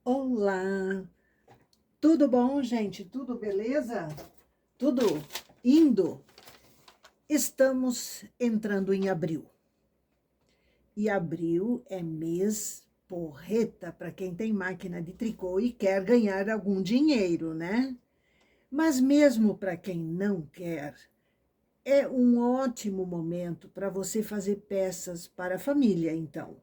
Olá, tudo bom, gente? Tudo beleza? Tudo indo? Estamos entrando em abril. E abril é mês porreta para quem tem máquina de tricô e quer ganhar algum dinheiro, né? Mas mesmo para quem não quer, é um ótimo momento para você fazer peças para a família, então.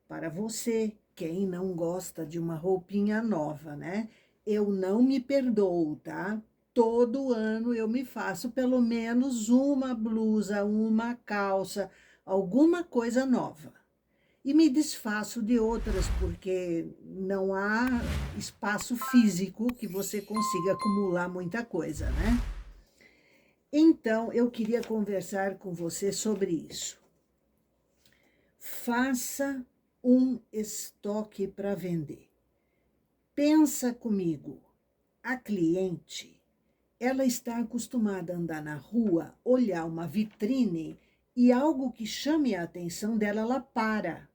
Para você, quem não gosta de uma roupinha nova, né? Eu não me perdoo, tá? Todo ano eu me faço pelo menos uma blusa, uma calça, alguma coisa nova. E me desfaço de outras, porque não há espaço físico que você consiga acumular muita coisa, né? Então, eu queria conversar com você sobre isso. Faça um estoque para vender. Pensa comigo, a cliente, ela está acostumada a andar na rua, olhar uma vitrine e algo que chame a atenção dela, ela para.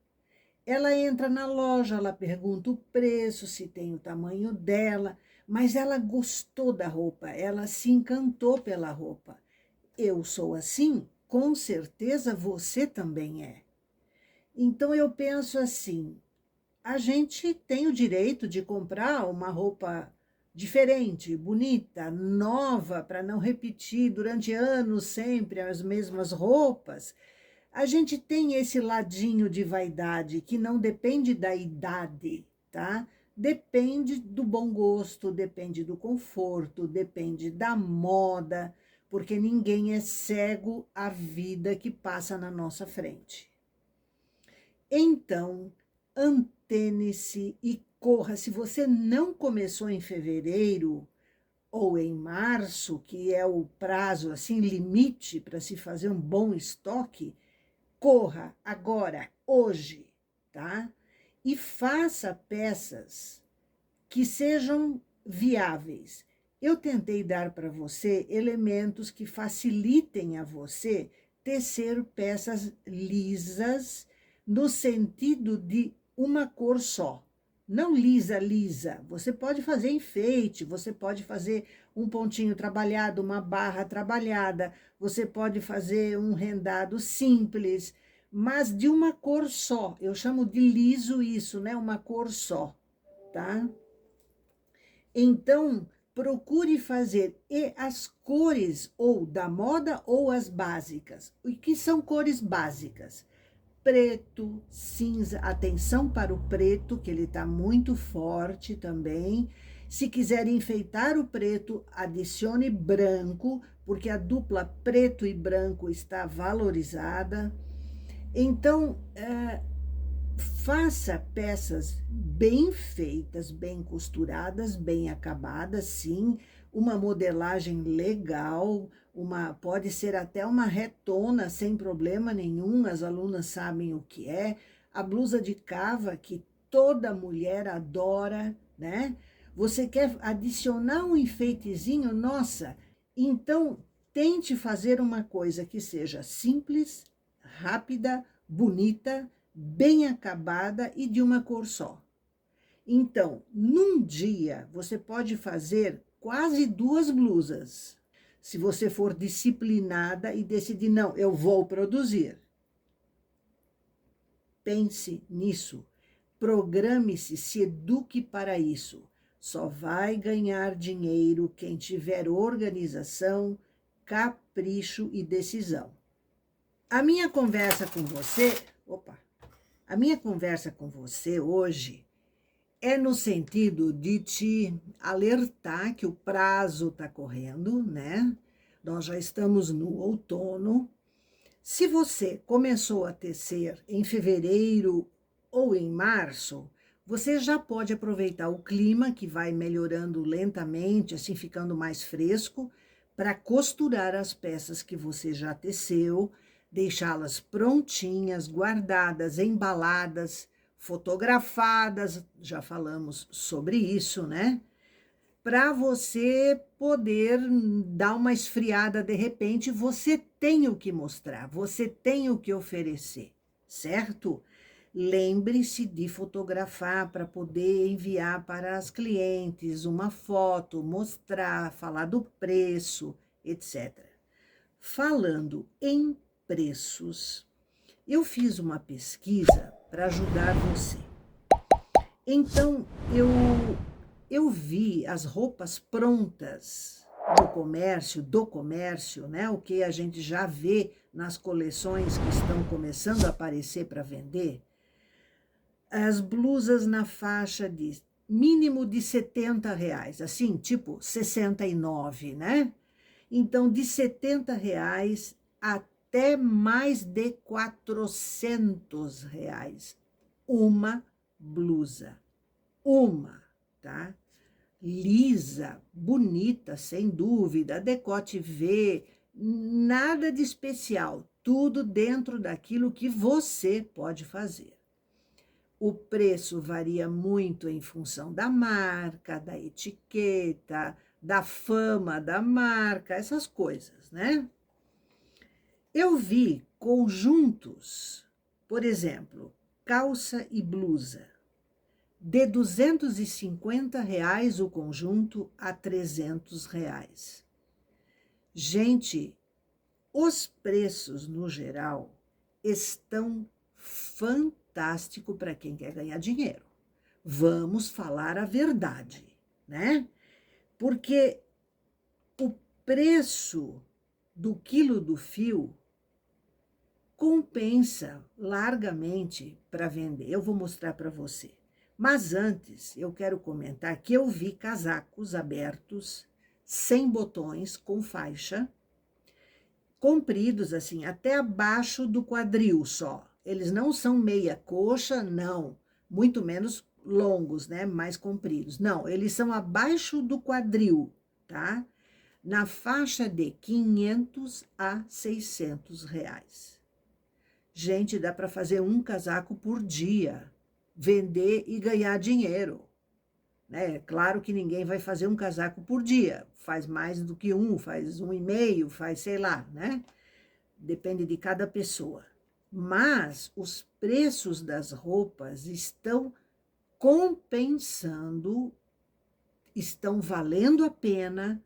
Ela entra na loja, ela pergunta o preço, se tem o tamanho dela, mas ela gostou da roupa, ela se encantou pela roupa. Eu sou assim, com certeza você também é. Então eu penso assim, a gente tem o direito de comprar uma roupa diferente, bonita, nova, para não repetir durante anos sempre as mesmas roupas. A gente tem esse ladinho de vaidade que não depende da idade, tá? Depende do bom gosto, depende do conforto, depende da moda, porque ninguém é cego à vida que passa na nossa frente. Então, antene-se e corra. Se você não começou em fevereiro ou em março, que é o prazo assim limite para se fazer um bom estoque, corra agora, hoje, tá? E faça peças que sejam viáveis. Eu tentei dar para você elementos que facilitem a você tecer peças lisas, no sentido de uma cor só. Não lisa, lisa. Você pode fazer enfeite, você pode fazer um pontinho trabalhado, uma barra trabalhada, você pode fazer um rendado simples, mas de uma cor só. Eu chamo de liso isso, né? Uma cor só, tá? Então, procure fazer e as cores ou da moda ou as básicas. O que são cores básicas? Preto, cinza, atenção para o preto, que ele está muito forte também. Se quiser enfeitar o preto, adicione branco, porque a dupla preto e branco está valorizada. Então, faça peças bem feitas, bem costuradas, bem acabadas, sim, uma modelagem legal, pode ser até uma retona sem problema nenhum, as alunas sabem o que é, a blusa de cava que toda mulher adora, né? Você quer adicionar um enfeitezinho? Nossa, então tente fazer uma coisa que seja simples, rápida, bonita, bem acabada e de uma cor só. Então, num dia, você pode fazer quase 2 blusas. Se você for disciplinada e decidir, não, eu vou produzir. Pense nisso. Programe-se, se eduque para isso. Só vai ganhar dinheiro quem tiver organização, capricho e decisão. A minha conversa com você, a minha conversa com você hoje é no sentido de te alertar que o prazo está correndo, né? Nós já estamos no outono. Se você começou a tecer em fevereiro ou em março, você já pode aproveitar o clima que vai melhorando lentamente, assim ficando mais fresco, para costurar as peças que você já teceu, deixá-las prontinhas, guardadas, embaladas, fotografadas, já falamos sobre isso, né? Para você poder dar uma esfriada de repente, você tem o que mostrar, você tem o que oferecer, certo? lembre-se de fotografar para poder enviar para as clientes uma foto, mostrar, falar do preço, etc. Falando em preços, eu fiz uma pesquisa para ajudar você. Então, eu vi as roupas prontas do comércio, né? O que a gente já vê nas coleções que estão começando a aparecer para vender. As blusas na faixa de mínimo de R$ 70, assim, tipo 69, né? Então, de R$ 70 até mais de R$ 400. Uma blusa. Uma, tá? Lisa, bonita, sem dúvida, decote V, nada de especial, tudo dentro daquilo que você pode fazer. O preço varia muito em função da marca, da etiqueta, da fama da marca, essas coisas, né? Eu vi conjuntos, por exemplo, calça e blusa, de R$ 250 o conjunto a R$ 300. Gente, os preços, no geral, estão fantásticos para quem quer ganhar dinheiro. Vamos falar a verdade, né? Porque o preço do quilo do fio compensa largamente para vender. Eu vou mostrar para você. Mas antes, eu quero comentar que eu vi casacos abertos, sem botões, com faixa, compridos assim, até abaixo do quadril só. Eles não são meia coxa, não, muito menos longos, né, mais compridos. Não, eles são abaixo do quadril, tá? Na faixa de 500 a 600 reais. Gente, dá para fazer um casaco por dia, vender e ganhar dinheiro. Né? Claro que ninguém vai fazer um casaco por dia, faz mais do que um, faz 1,5, faz sei lá, né? Depende de cada pessoa. Mas os preços das roupas estão compensando, estão valendo a pena.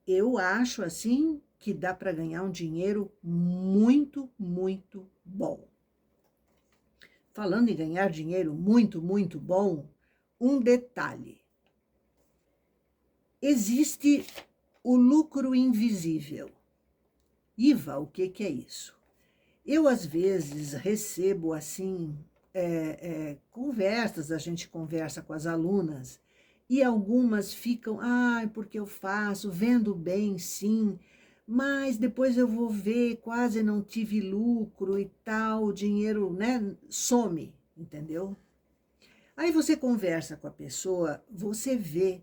Eu acho assim que dá para ganhar um dinheiro muito, muito bom. Falando em ganhar dinheiro muito, muito bom, um detalhe. Existe o lucro invisível. Iva, o que é isso? Eu, às vezes, recebo, assim, conversas, a gente conversa com as alunas, e algumas ficam, porque eu faço, vendo bem, sim, mas depois eu vou ver, quase não tive lucro e tal, o dinheiro, né, some, entendeu? Aí você conversa com a pessoa, você vê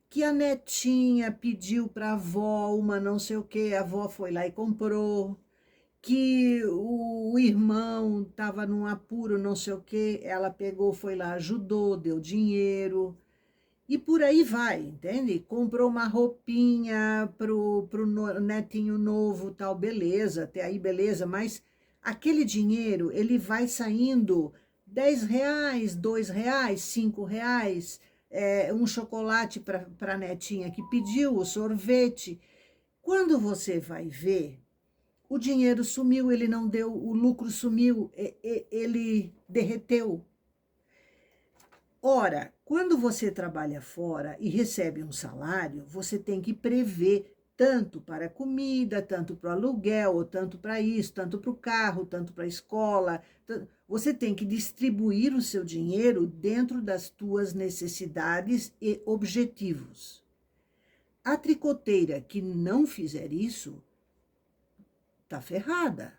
que a netinha pediu para a avó uma não sei o quê, a avó foi lá e comprou, que o irmão estava num apuro não sei o quê, ela pegou, foi lá, ajudou, deu dinheiro, e por aí vai, entende? Comprou uma roupinha pro netinho novo, tal, beleza, até aí beleza, mas aquele dinheiro, ele vai saindo R$ 10, R$ 2, R$ 5, um chocolate para a netinha que pediu, o sorvete. Quando você vai ver, o dinheiro sumiu, ele não deu, o lucro sumiu, ele derreteu. Ora, quando você trabalha fora e recebe um salário, você tem que prever tanto para a comida, tanto para o aluguel, ou tanto para isso, tanto para o carro, tanto para a escola. Você tem que distribuir o seu dinheiro dentro das tuas necessidades e objetivos. A tricoteira que não fizer isso, está ferrada.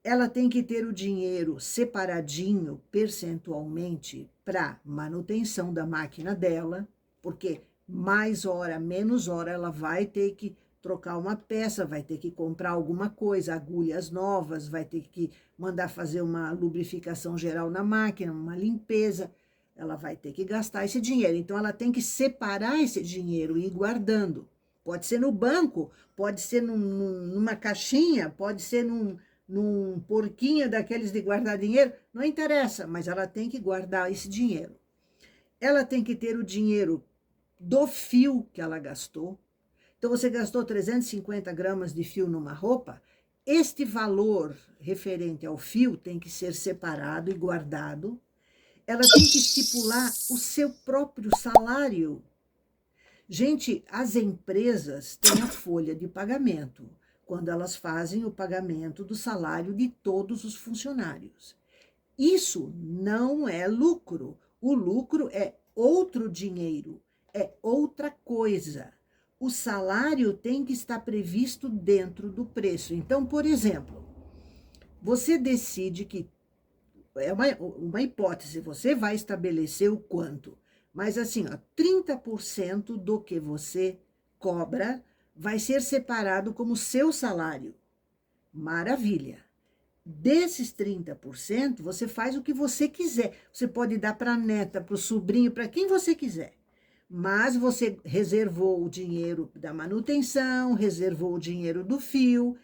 Ela tem que ter o dinheiro separadinho, percentualmente, para manutenção da máquina dela, porque mais hora, menos hora, ela vai ter que trocar uma peça, vai ter que comprar alguma coisa, agulhas novas, vai ter que mandar fazer uma lubrificação geral na máquina, uma limpeza, ela vai ter que gastar esse dinheiro. Então, ela tem que separar esse dinheiro e ir guardando. Pode ser no banco, pode ser numa caixinha, pode ser num porquinho daqueles de guardar dinheiro, não interessa, mas ela tem que guardar esse dinheiro. Ela tem que ter o dinheiro do fio que ela gastou. Então, você gastou 350 gramas de fio numa roupa, este valor referente ao fio tem que ser separado e guardado. Ela tem que estipular o seu próprio salário. Gente, as empresas têm a folha de pagamento, quando elas fazem o pagamento do salário de todos os funcionários. Isso não é lucro. O lucro é outro dinheiro, é outra coisa. O salário tem que estar previsto dentro do preço. Então, por exemplo, você decide que, é uma hipótese, você vai estabelecer o quanto, mas assim, ó, 30% do que você cobra vai ser separado como seu salário. Maravilha. Desses 30%, você faz o que você quiser. Você pode dar para a neta, para o sobrinho, para quem você quiser. Mas você reservou o dinheiro da manutenção, reservou o dinheiro do fio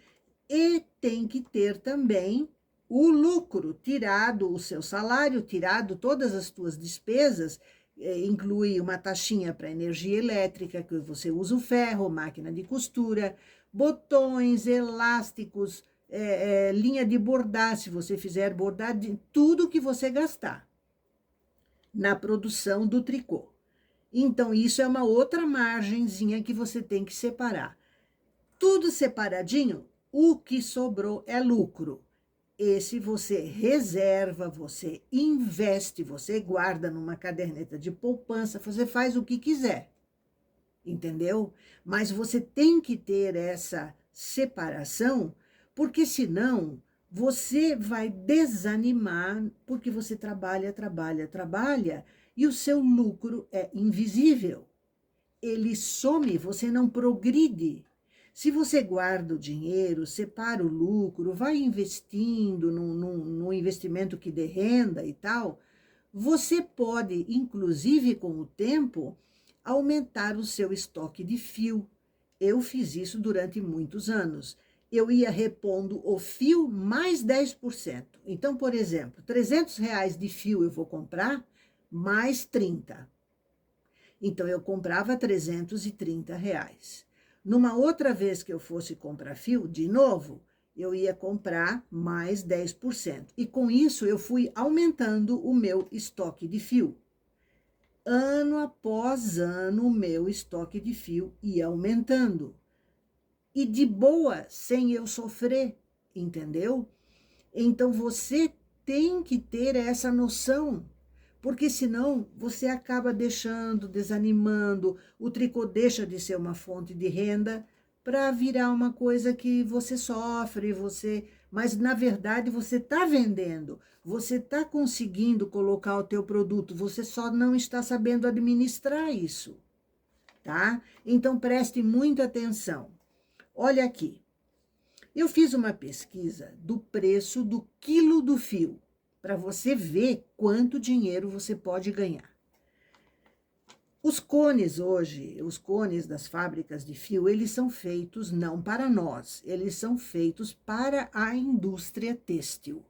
e tem que ter também o lucro, tirado o seu salário, tirado todas as suas despesas, inclui uma taxinha para energia elétrica, que você usa o ferro, máquina de costura, botões, elásticos, linha de bordar, se você fizer bordar, tudo que você gastar na produção do tricô. Então, isso é uma outra margenzinha que você tem que separar. Tudo separadinho, o que sobrou é lucro. Esse você reserva, você investe, você guarda numa caderneta de poupança, você faz o que quiser, entendeu? Mas você tem que ter essa separação, porque senão você vai desanimar, porque você trabalha, trabalha, trabalha, e o seu lucro é invisível. Ele some, você não progride. Se você guarda o dinheiro, separa o lucro, vai investindo num investimento que dê renda e tal, você pode, inclusive com o tempo, aumentar o seu estoque de fio. Eu fiz isso durante muitos anos. Eu ia repondo o fio mais 10%. Então, por exemplo, R$ 300 de fio eu vou comprar, mais 30. Então, eu comprava R$ 330. Numa outra vez que eu fosse comprar fio, de novo, eu ia comprar mais 10%. E com isso, eu fui aumentando o meu estoque de fio. Ano após ano, o meu estoque de fio ia aumentando. E de boa, sem eu sofrer, entendeu? Então, você tem que ter essa noção, porque senão você acaba deixando, desanimando, o tricô deixa de ser uma fonte de renda para virar uma coisa que você sofre, mas na verdade você está vendendo, você está conseguindo colocar o teu produto, você só não está sabendo administrar isso, tá? Então preste muita atenção. Olha aqui. Eu fiz uma pesquisa do preço do quilo do fio, para você ver quanto dinheiro você pode ganhar. Os cones hoje, os cones das fábricas de fio, eles são feitos não para nós, eles são feitos para a indústria têxtil.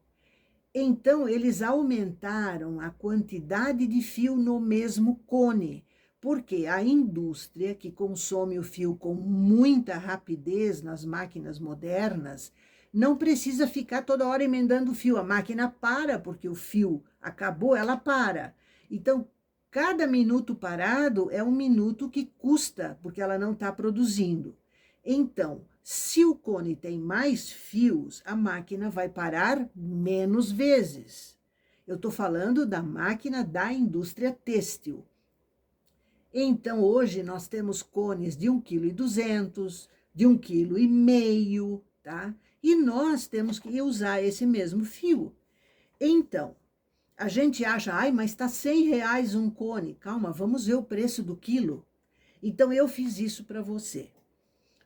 Então, eles aumentaram a quantidade de fio no mesmo cone, porque a indústria que consome o fio com muita rapidez nas máquinas modernas, não precisa ficar toda hora emendando o fio. A máquina para, porque o fio acabou, ela para. Então, cada minuto parado é um minuto que custa, porque ela não está produzindo. Então, se o cone tem mais fios, a máquina vai parar menos vezes. Eu estou falando da máquina da indústria têxtil. Então, hoje nós temos cones de 1,2 kg, de 1,5 kg, tá? E nós temos que usar esse mesmo fio. Então, a gente acha, ai, mas está R$ 100 um cone. Calma, vamos ver o preço do quilo. Então, eu fiz isso para você.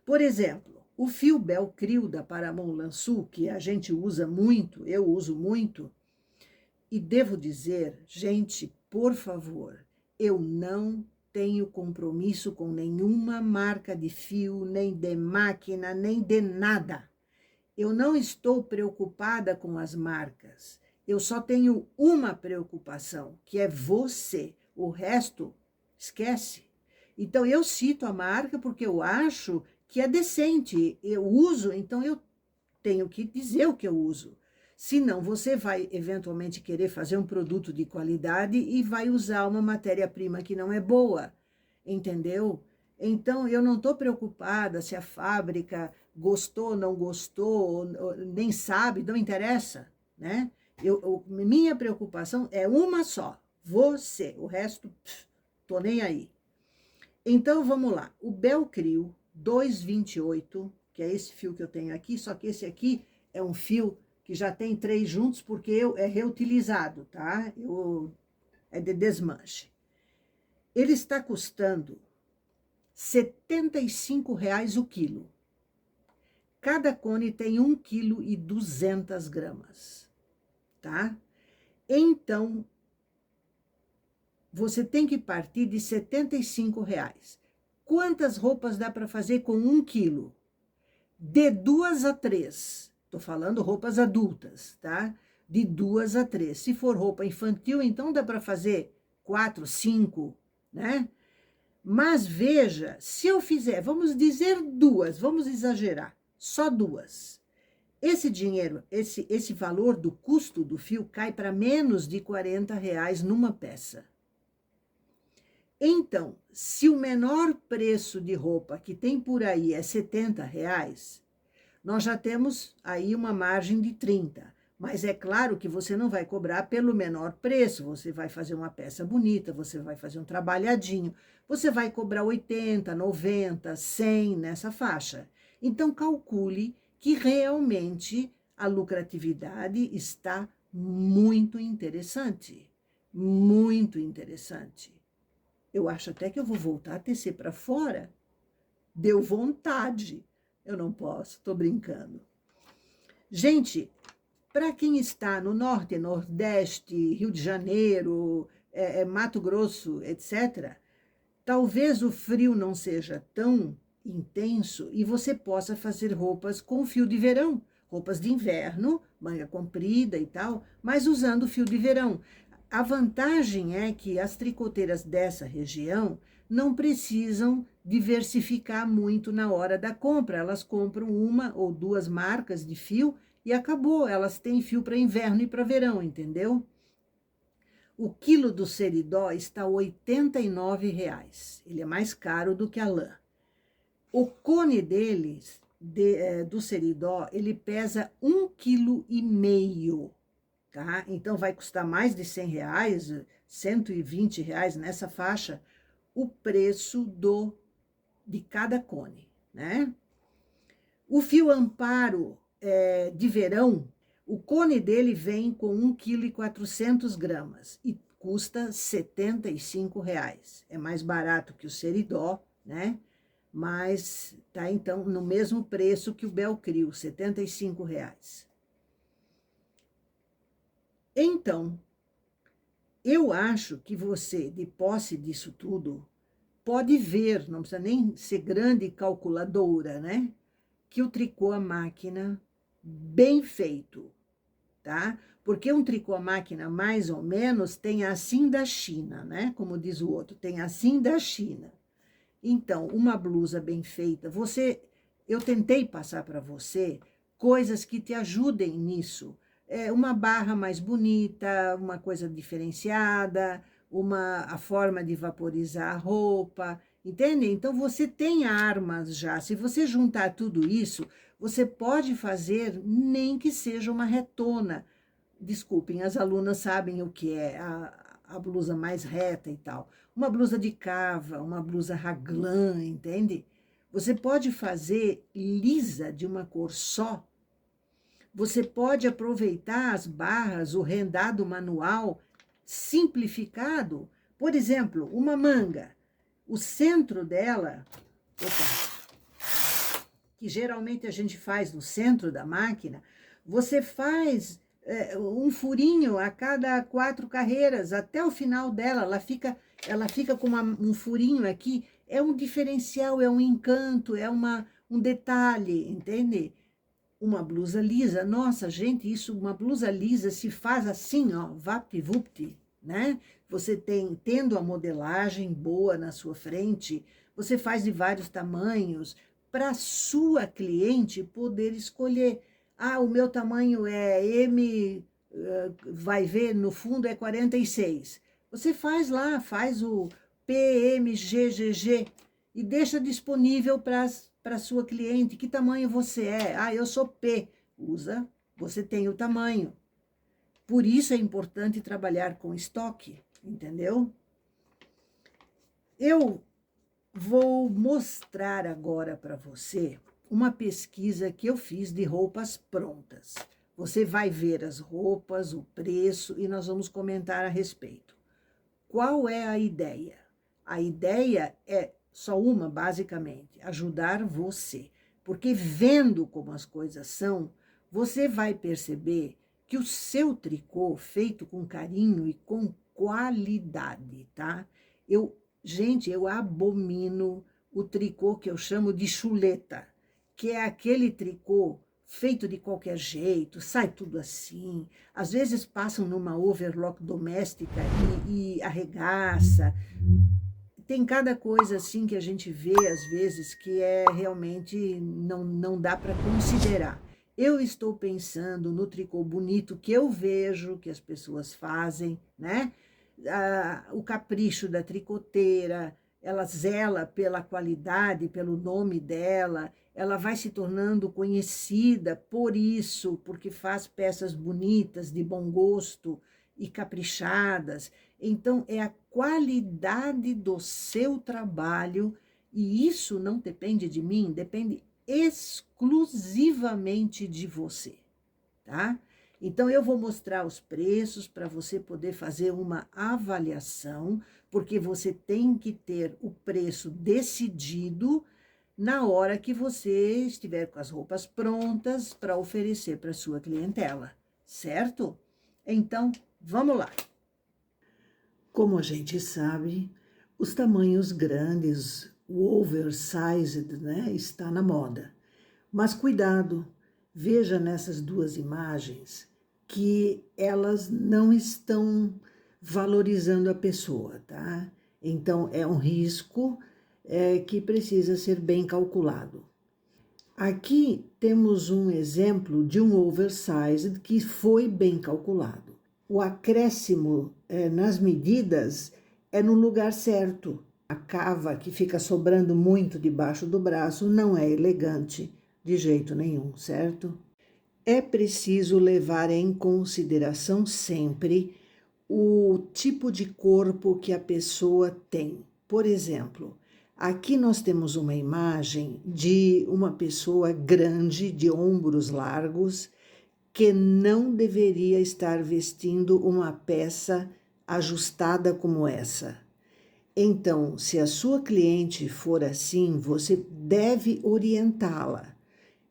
Por exemplo, o fio Belcrio da Paramount Lançu, que a gente usa muito, eu uso muito, e devo dizer, gente, por favor, eu não tenho compromisso com nenhuma marca de fio, nem de máquina, nem de nada. Eu não estou preocupada com as marcas. Eu só tenho uma preocupação, que é você. O resto, esquece. Então, eu cito a marca porque eu acho que é decente. Eu uso, então eu tenho que dizer o que eu uso. Senão, você vai eventualmente querer fazer um produto de qualidade e vai usar uma matéria-prima que não é boa, entendeu? Então, eu não estou preocupada se a fábrica gostou, não gostou, nem sabe, não interessa, né? Minha preocupação é uma só, você. O resto, tô nem aí. Então, vamos lá. O Belcrio 228, que é esse fio que eu tenho aqui, só que esse aqui é um fio que já tem 3 juntos, porque é reutilizado, tá? É de desmanche. Ele está custando R$ 75,00 o quilo. Cada cone tem 1,2 kg, tá? Então, você tem que partir de R$ 75,00. Quantas roupas dá para fazer com 1 quilo? De 2 a 3. Estou falando roupas adultas, tá? De 2 a 3. Se for roupa infantil, então dá para fazer 4, 5, né? Mas veja, se eu fizer, vamos dizer 2, vamos exagerar, só 2. Esse dinheiro, esse valor do custo do fio cai para menos de R$ 40,00 numa peça. Então, se o menor preço de roupa que tem por aí é R$ 70,00, nós já temos aí uma margem de 30. Mas é claro que você não vai cobrar pelo menor preço, você vai fazer uma peça bonita, você vai fazer um trabalhadinho, você vai cobrar 80, 90, 100 nessa faixa. Então, calcule que realmente a lucratividade está muito interessante, muito interessante. Eu acho até que eu vou voltar a tecer para fora. Deu vontade. Eu não posso, estou brincando. Gente, para quem está no norte, nordeste, Rio de Janeiro, Mato Grosso, etc., talvez o frio não seja tão intenso e você possa fazer roupas com fio de verão, roupas de inverno, manga comprida e tal, mas usando fio de verão. A vantagem é que as tricoteiras dessa região não precisam diversificar muito na hora da compra. Elas compram 1 ou 2 marcas de fio e acabou. Elas têm fio para inverno e para verão, entendeu? O quilo do seridó está R$ 89,00. Ele é mais caro do que a lã. O cone deles, do seridó, ele pesa 1,5 kg. Tá? Então, vai custar mais de R$ 100, R$ 120 nessa faixa, o preço de cada cone, né? O fio amparo de verão, o cone dele vem com 1,4 kg e custa R$ 75,00. É mais barato que o seridó, né? Mas tá, então, no mesmo preço que o Belcrio, R$ 75,00. Então, eu acho que você, de posse disso tudo, pode ver, não precisa nem ser grande calculadora, né? Que o tricô à máquina, bem feito, tá? Porque um tricô à máquina, mais ou menos, tem assim da China, né? Como diz o outro, tem assim da China. Então, uma blusa bem feita, eu tentei passar para você coisas que te ajudem nisso. Uma barra mais bonita, uma coisa diferenciada, a forma de vaporizar a roupa, entende? Então, você tem armas já. Se você juntar tudo isso, você pode fazer nem que seja uma retona. Desculpem, as alunas sabem o que é a blusa mais reta e tal. Uma blusa de cava, uma blusa raglan, entende? Você pode fazer lisa de uma cor só. Você pode aproveitar as barras, o rendado manual simplificado. Por exemplo, uma manga. O centro dela, que geralmente a gente faz no centro da máquina, você faz um furinho a cada 4 carreiras, até o final dela, ela fica com um furinho aqui, é um diferencial, é um encanto, é um detalhe, entende? uma blusa lisa. Nossa, gente, uma blusa lisa se faz assim, ó, vapt-vupt, né? Você tendo a modelagem boa na sua frente, você faz de vários tamanhos, para sua cliente poder escolher. Ah, o meu tamanho é M, vai ver, no fundo é 46. Você faz lá, faz o PMGGG e deixa disponível para sua cliente. Que tamanho você é? Ah, eu sou P. Usa, você tem o tamanho. Por isso é importante trabalhar com estoque, entendeu? Eu vou mostrar agora para você uma pesquisa que eu fiz de roupas prontas. Você vai ver as roupas, o preço e nós vamos comentar a respeito. Qual é a ideia? A ideia é só uma, basicamente, ajudar você. Porque vendo como as coisas são, você vai perceber que o seu tricô, feito com carinho e com qualidade, tá? Gente, eu abomino o tricô que eu chamo de chuleta, que é aquele tricô feito de qualquer jeito, sai tudo assim. Às vezes passam numa overlock doméstica e arregaça. Tem cada coisa assim que a gente vê, às vezes, que realmente não dá para considerar. Eu estou pensando no tricô bonito que eu vejo que as pessoas fazem, né? O capricho da tricoteira, ela zela pela qualidade, pelo nome dela, ela vai se tornando conhecida por isso, porque faz peças bonitas, de bom gosto e caprichadas. Então, é a qualidade do seu trabalho, e isso não depende de mim, depende exclusivamente de você, tá? Então, eu vou mostrar os preços para você poder fazer uma avaliação, porque você tem que ter o preço decidido na hora que você estiver com as roupas prontas para oferecer para sua clientela, certo? Então, vamos lá. Como a gente sabe, os tamanhos grandes, o oversized, né, está na moda. Mas cuidado, veja nessas duas imagens que elas não estão valorizando a pessoa, tá? Então, é um risco que precisa ser bem calculado. Aqui temos um exemplo de um oversized que foi bem calculado. O acréscimo nas medidas é no lugar certo. A cava que fica sobrando muito debaixo do braço não é elegante de jeito nenhum, certo? É preciso levar em consideração sempre o tipo de corpo que a pessoa tem. Por exemplo, aqui nós temos uma imagem de uma pessoa grande, de ombros largos, que não deveria estar vestindo uma peça ajustada como essa. Então, se a sua cliente for assim, você deve orientá-la.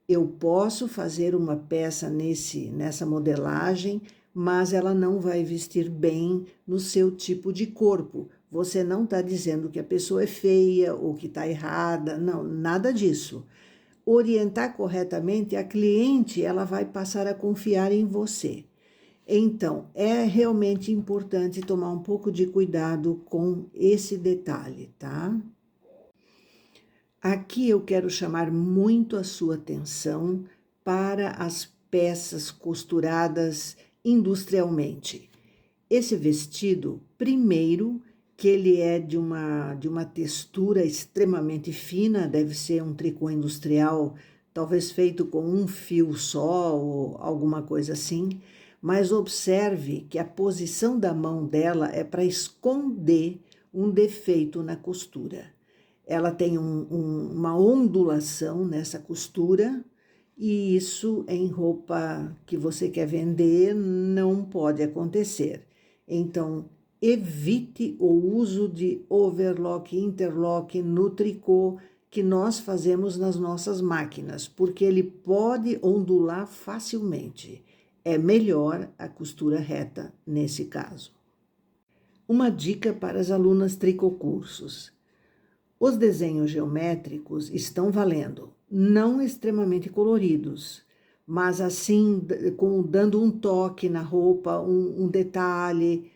Eu posso fazer uma peça nessa modelagem, mas ela não vai vestir bem no seu tipo de corpo. Você não está dizendo que a pessoa é feia ou que está errada, não, nada disso. Orientar corretamente a cliente, ela vai passar a confiar em você. Então, é realmente importante tomar um pouco de cuidado com esse detalhe, tá? Aqui eu quero chamar muito a sua atenção para as peças costuradas industrialmente. Esse vestido, primeiro, que ele é de uma textura extremamente fina, deve ser um tricô industrial, talvez feito com um fio só ou alguma coisa assim, mas observe que a posição da mão dela é para esconder um defeito na costura. Ela tem uma ondulação nessa costura, e isso em roupa que você quer vender não pode acontecer. Então, evite o uso de overlock e interlock no tricô que nós fazemos nas nossas máquinas, porque ele pode ondular facilmente. É melhor a costura reta nesse caso. Uma dica para as alunas tricocursos. Os desenhos geométricos estão valendo, não extremamente coloridos, mas assim, dando um toque na roupa, um detalhe,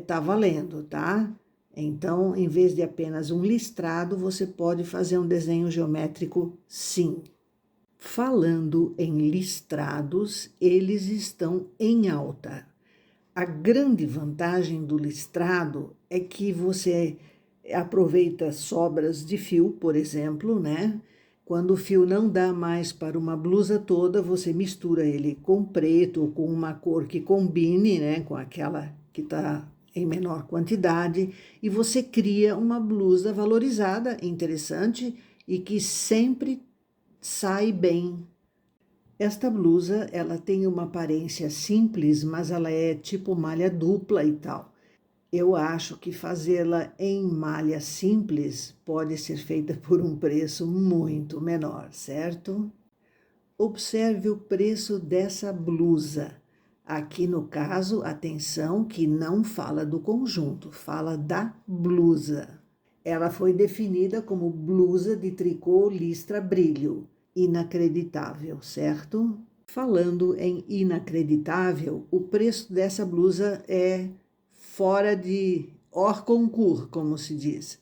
tá valendo, tá? Então, em vez de apenas um listrado, você pode fazer um desenho geométrico, sim. Falando em listrados, eles estão em alta. A grande vantagem do listrado é que você aproveita sobras de fio, por exemplo, né? Quando o fio não dá mais para uma blusa toda, você mistura ele com preto ou com uma cor que combine, né? Com aquela que está em menor quantidade, e você cria uma blusa valorizada, interessante e que sempre sai bem. Esta blusa, ela tem uma aparência simples, mas ela é tipo malha dupla e tal. Eu acho que fazê-la em malha simples pode ser feita por um preço muito menor, certo? Observe o preço dessa blusa. Aqui no caso, atenção que não fala do conjunto, fala da blusa. Ela foi definida como blusa de tricô listra brilho. Inacreditável, certo? Falando em inacreditável, o preço dessa blusa é fora de hors concours, como se diz.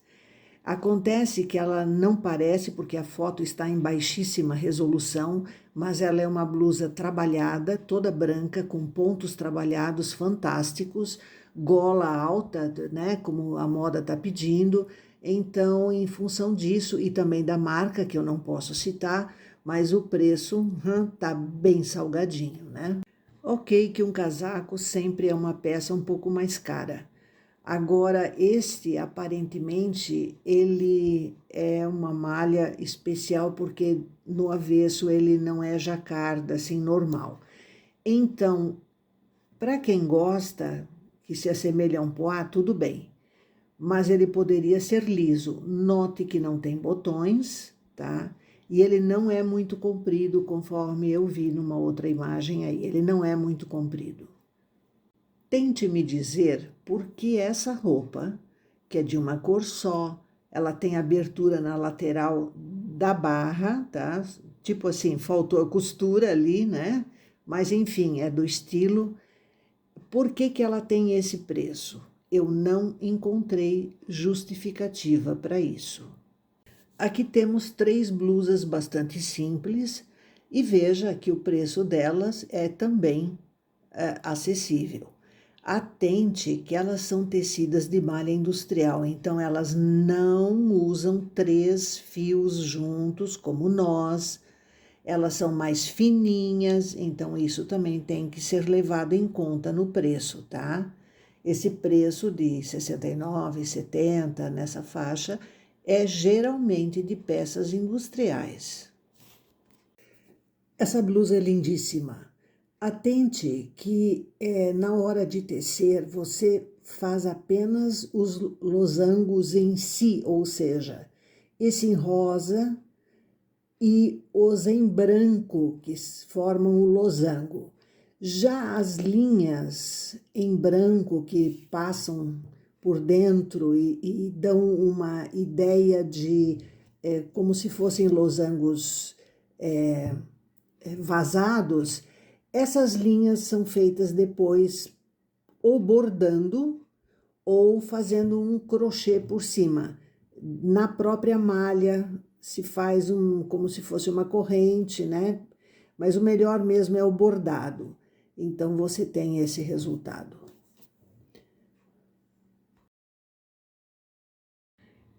Acontece que ela não parece, porque a foto está em baixíssima resolução, mas ela é uma blusa trabalhada, toda branca, com pontos trabalhados fantásticos, gola alta, né, como a moda está pedindo. Então, em função disso e também da marca, que eu não posso citar, mas o preço tá bem salgadinho, né? Ok, que um casaco sempre é uma peça um pouco mais cara. Agora, este, aparentemente, ele é uma malha especial porque no avesso ele não é jacarda, assim, normal. Então, para quem gosta, que se assemelha a um poá, tudo bem. Mas ele poderia ser liso. Note que não tem botões, tá? E ele não é muito comprido, conforme eu vi numa outra imagem aí. Ele não é muito comprido. Tente me dizer por que essa roupa, que é de uma cor só, ela tem abertura na lateral da barra, tá? Tipo assim, faltou a costura ali, né? Mas enfim, é do estilo. Por que que ela tem esse preço? Eu não encontrei justificativa para isso. Aqui temos 3 blusas bastante simples e veja que o preço delas é também acessível. Atente que elas são tecidas de malha industrial, então elas não usam 3 fios juntos como nós, elas são mais fininhas, então isso também tem que ser levado em conta no preço, tá? Esse preço de R$ 69,70 nessa faixa é geralmente de peças industriais. Essa blusa é lindíssima. Atente que na hora de tecer você faz apenas os losangos em si, ou seja, esse em rosa e os em branco que formam o losango. Já as linhas em branco que passam por dentro e dão uma ideia de como se fossem losangos vazados, essas linhas são feitas depois ou bordando ou fazendo um crochê por cima. Na própria malha se faz como se fosse uma corrente, né? Mas o melhor mesmo é o bordado. Então você tem esse resultado.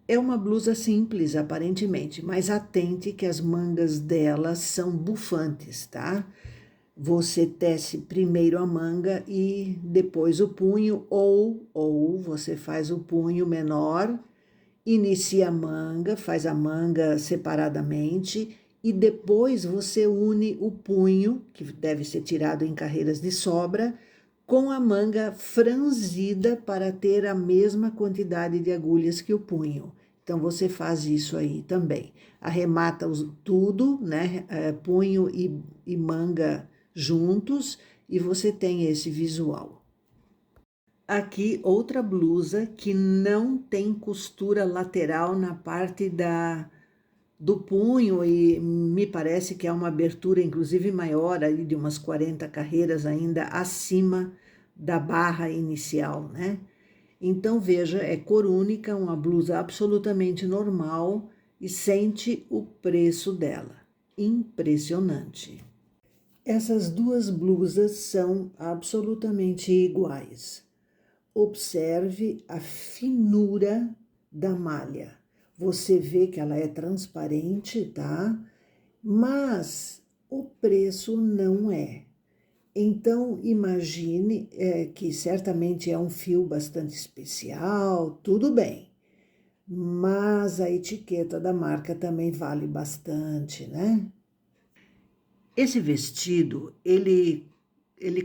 É uma blusa simples, aparentemente, mas atente que as mangas dela são bufantes, tá? Você tece primeiro a manga e depois o punho, ou você faz o punho menor, inicia a manga, faz a manga separadamente e depois você une o punho, que deve ser tirado em carreiras de sobra, com a manga franzida para ter a mesma quantidade de agulhas que o punho. Então, você faz isso aí também. Arremata tudo, né? Punho e manga juntos, e você tem esse visual. Aqui, outra blusa que não tem costura lateral na parte do punho e me parece que há uma abertura inclusive maior ali de umas 40 carreiras ainda acima da barra inicial, né? Então veja, é cor única, uma blusa absolutamente normal e sente o preço dela. Impressionante. Essas duas blusas são absolutamente iguais. Observe a finura da malha. Você vê que ela é transparente, tá? Mas o preço não é. Então, imagine que certamente é um fio bastante especial, tudo bem. Mas a etiqueta da marca também vale bastante, né? Esse vestido, ele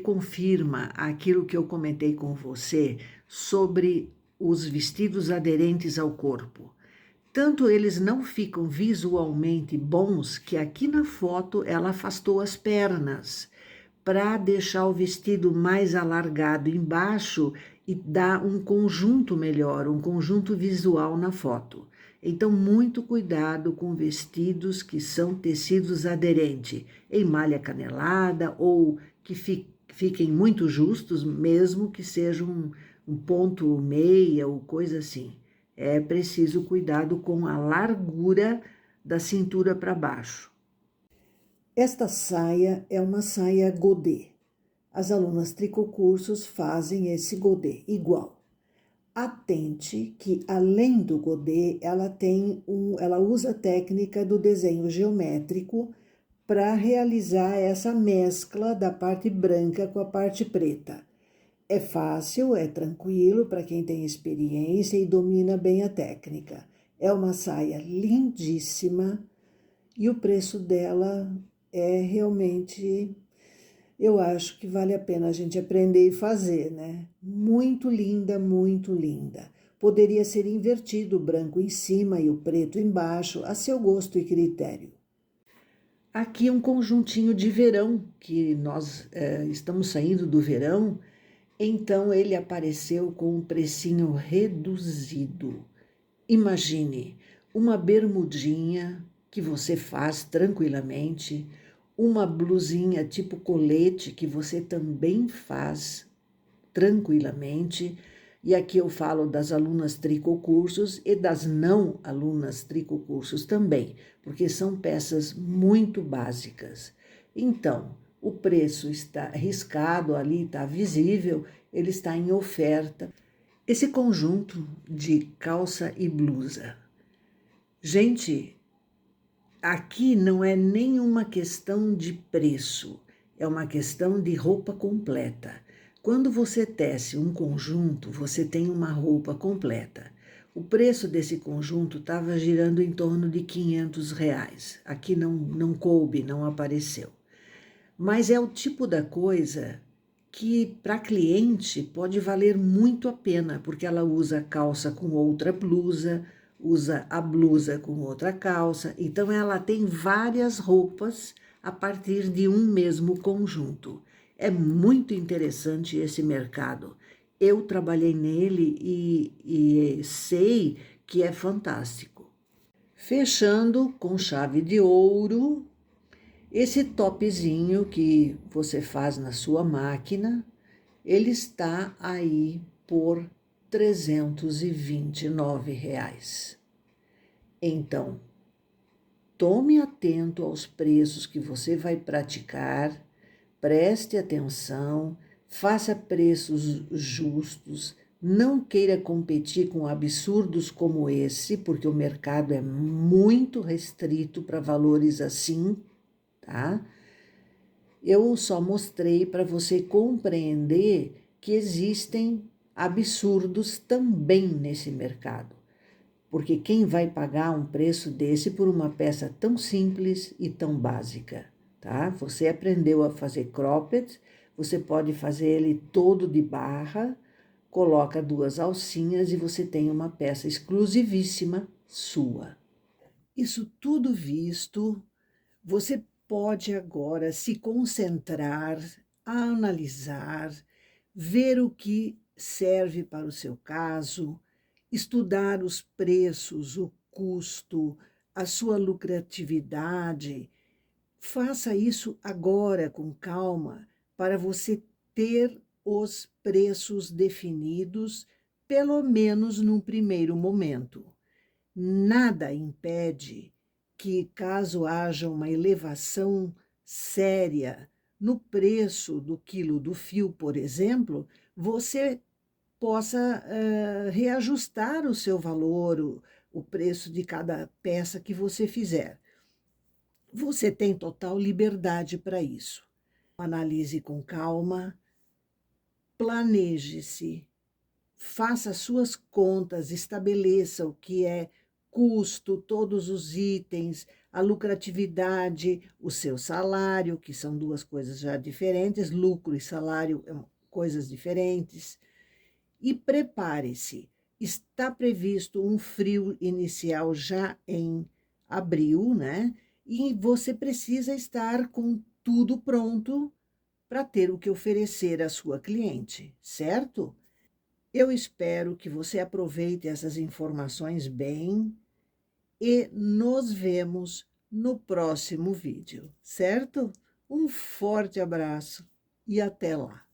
confirma aquilo que eu comentei com você sobre os vestidos aderentes ao corpo. Tanto eles não ficam visualmente bons que aqui na foto ela afastou as pernas para deixar o vestido mais alargado embaixo e dar um conjunto melhor, um conjunto visual na foto. Então, muito cuidado com vestidos que são tecidos aderentes, em malha canelada ou que fiquem muito justos, mesmo que seja um ponto meia ou coisa assim. É preciso cuidado com a largura da cintura para baixo. Esta saia é uma saia godê. As alunas tricocursos fazem esse godê igual. Atente que, além do godê, ela usa a técnica do desenho geométrico para realizar essa mescla da parte branca com a parte preta. É fácil, é tranquilo para quem tem experiência e domina bem a técnica. É uma saia lindíssima e o preço dela é realmente, eu acho que vale a pena a gente aprender e fazer, né? Muito linda, muito linda. Poderia ser invertido o branco em cima e o preto embaixo, a seu gosto e critério. Aqui um conjuntinho de verão, que nós estamos saindo do verão, então ele apareceu com um precinho reduzido. Imagine uma bermudinha que você faz tranquilamente, uma blusinha tipo colete que você também faz tranquilamente. E aqui eu falo das alunas tricocursos e das não alunas tricocursos também, porque são peças muito básicas. Então, o preço está riscado ali, está visível, ele está em oferta. Esse conjunto de calça e blusa. Gente, aqui não é nenhuma questão de preço, é uma questão de roupa completa. Quando você tece um conjunto, você tem uma roupa completa. O preço desse conjunto estava girando em torno de R$ 500. Aqui não coube, não apareceu. Mas é o tipo da coisa que para cliente pode valer muito a pena, porque ela usa calça com outra blusa, usa a blusa com outra calça, então ela tem várias roupas a partir de um mesmo conjunto. É muito interessante esse mercado. Eu trabalhei nele e sei que é fantástico. Fechando com chave de ouro, esse topzinho que você faz na sua máquina, ele está aí por R$ 329. Então, tome atento aos preços que você vai praticar, preste atenção, faça preços justos, não queira competir com absurdos como esse, porque o mercado é muito restrito para valores assim, tá? Eu só mostrei para você compreender que existem absurdos também nesse mercado. Porque quem vai pagar um preço desse por uma peça tão simples e tão básica, tá? Você aprendeu a fazer cropped, você pode fazer ele todo de barra, coloca duas alcinhas e você tem uma peça exclusivíssima sua. Isso tudo visto, você pode agora se concentrar, analisar, ver o que serve para o seu caso, estudar os preços, o custo, a sua lucratividade. Faça isso agora com calma, para você ter os preços definidos, pelo menos num primeiro momento. Nada impede que, caso haja uma elevação séria no preço do quilo do fio, por exemplo, você possa reajustar o seu valor, o preço de cada peça que você fizer. Você tem total liberdade para isso. Analise com calma, planeje-se, faça suas contas, estabeleça o que é custo, todos os itens, a lucratividade, o seu salário, que são duas coisas já diferentes, lucro e salário são coisas diferentes. E prepare-se. Está previsto um frio inicial já em abril, né? E você precisa estar com tudo pronto para ter o que oferecer à sua cliente, certo? Eu espero que você aproveite essas informações bem e nos vemos no próximo vídeo, certo? Um forte abraço e até lá!